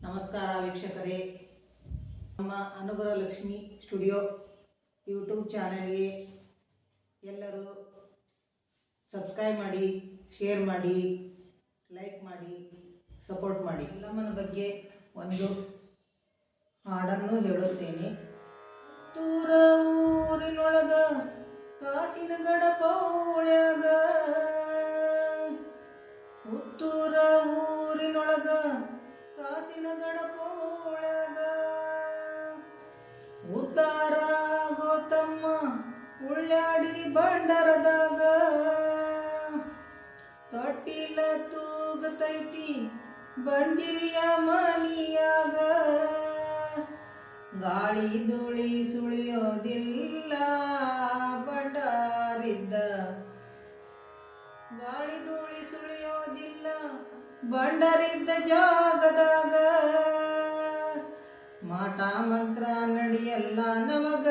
ನಮಸ್ಕಾರ ವೀಕ್ಷಕರೇ, ನಮ್ಮ ಅನುಗ್ರಹ ಲಕ್ಷ್ಮಿ ಸ್ಟುಡಿಯೋ ಯೂಟ್ಯೂಬ್ ಚಾನೆಲ್ಗೆ ಎಲ್ಲರೂ ಸಬ್ಸ್ಕ್ರೈಬ್ ಮಾಡಿ, ಶೇರ್ ಮಾಡಿ, ಲೈಕ್ ಮಾಡಿ, ಸಪೋರ್ಟ್ ಮಾಡಿ. ಎಲ್ಲಮ್ಮನ ಬಗ್ಗೆ ಒಂದು ಹಾಡನ್ನು ಹೇಳುತ್ತೇನೆ. ತೂರ ಊರಿನೊಳಗ ಕಾಸಿನ ಗಡಪ ಉಳ್ಯಾಗ, ಉತ್ತೂರ ಊರಿನೊಳಗ ಕಾಸಿನ ಗಡಪೊಳಗ ಉದ್ದಾರ ಗೋತಮ್ಮ ಉಳ್ಳಾಡಿ ಬಂಡರದಾಗ ತೊಟ್ಟಿಲ ತೂಗತೈತಿ ಬಂಜಿಯ ಮನಿಯಾಗ. ಗಾಳಿ ಧೂಳಿ ಸುಳಿಯೋದಿಲ್ಲ ಬಂಡಾರಿದ್ದ, ಗಾಳಿ ಧೂಳಿ ಸುಳಿಯೋದಿಲ್ಲ ಬಂಡರಿದ್ದ ಜಾಗದಾಗ. ಮಾಟ ಮಂತ್ರ ನಡೆಯಲ್ಲ ನಮಗ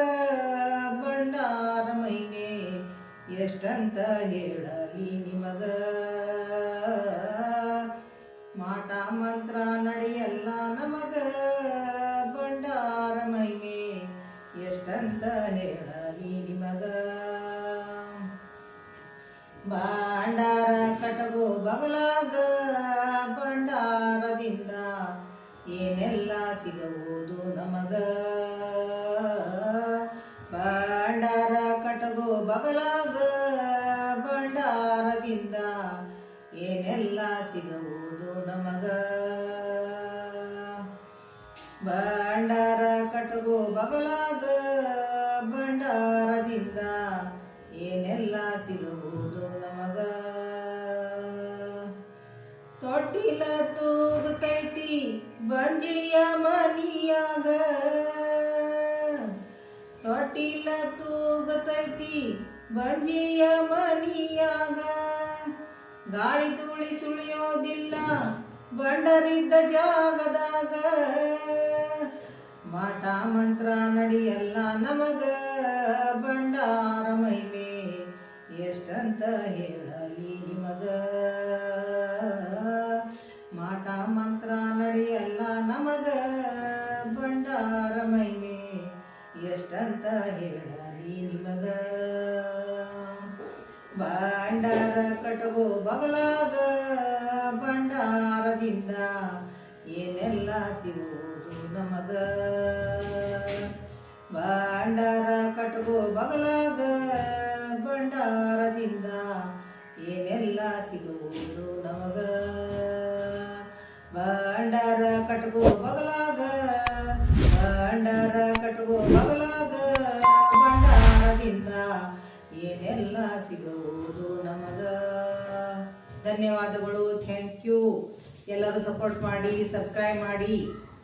ಬಂಡಾರ ಮೈಗೆ, ಎಷ್ಟಂತ ಹೇಳಲಿ ನಿಮಗ. ಮಾಟ ಮಂತ್ರ ನಡೆಯಲ್ಲ ನಮಗ ಬಂಡಾರ ಮೈಗೆ, ಎಷ್ಟಂತ ಹೇಳಲಿ ನಿಮಗ. ಬಂಡಾರ ಕಟಗೋ ಬಗಲಾಗ ಬಂಡಾರದಿಂದ ಏನೆಲ್ಲ ಸಿಗಬಹುದು ನಮಗ. ಬಂಡಾರ ಕಟಗೋ ಬಗಲಾಗ ಬಂಡಾರದಿಂದ ಏನೆಲ್ಲ ಸಿಗಬಹುದು ನಮಗ. ಬಂಡಾರ ಕಟಗೋ ಬಗಲಾಗ ಬಂಡಾರದಿಂದ ಏನೆಲ್ಲ ಸಿಗಬಹುದು ನಮಗ. ತೊಟ್ಟಿಲ ತೂಗತೈತಿ ಬಂಜಿಯ ಮನಿಯಾಗ, ತೊಟ್ಟಿಲ ತೂಗತೈತಿ ಬಂಜಿಯ ಮನಿಯಾಗ. ಗಾಳಿ ಧೂಳಿ ಸುಳಿಯೋದಿಲ್ಲ ಬಂಡರಿದ್ದ ಜಾಗದಾಗ. ಮಾಟ ಮಂತ್ರ ನಡೆಯಲ್ಲ ನಮಗ ಬಂಡಾರ ಮೈಮೆ, ಎಷ್ಟಂತ ಹೇಳಲಿ ನಿಮಗ. ಮಾಟ ಮಂತ್ರ ನಡೆಯಲ್ಲ ನಮಗ ಬಂಡಾರ ಮೈಮೆ, ಎಷ್ಟಂತ ಹೇಳಲಿ ನಿಮಗ. ಬಂಡಾರ ಕಟಗೋ ಬಗಲಾಗ ಬಂಡಾರದಿಂದ ಏನೆಲ್ಲ ಸಿಗುವುದು ನಮಗ. ಬಂಡಾರ ಕಟಗೋ ಬಗಲಾಗ ಬಂಡಾರದಿಂದ ಏನೆಲ್ಲ ಸಿಗುವುದು ನಮಗ. ಬಂಡಾರ ಕಟಗೋ ಬಗಲಾಗ, ಬಂಡಾರ ಕಟಗೋ ಬಗಲಾಗ ಬಂಡಾರದಿಂದ ಏನೆಲ್ಲ ಸಿಗುವುದು ನಮಗ. ಧನ್ಯವಾದಗಳು. Thank you. ಎಲ್ಲರೂ ಸಪೋರ್ಟ್ ಮಾಡಿ, ಸಬ್ಸ್ಕ್ರೈಬ್ ಮಾಡಿ.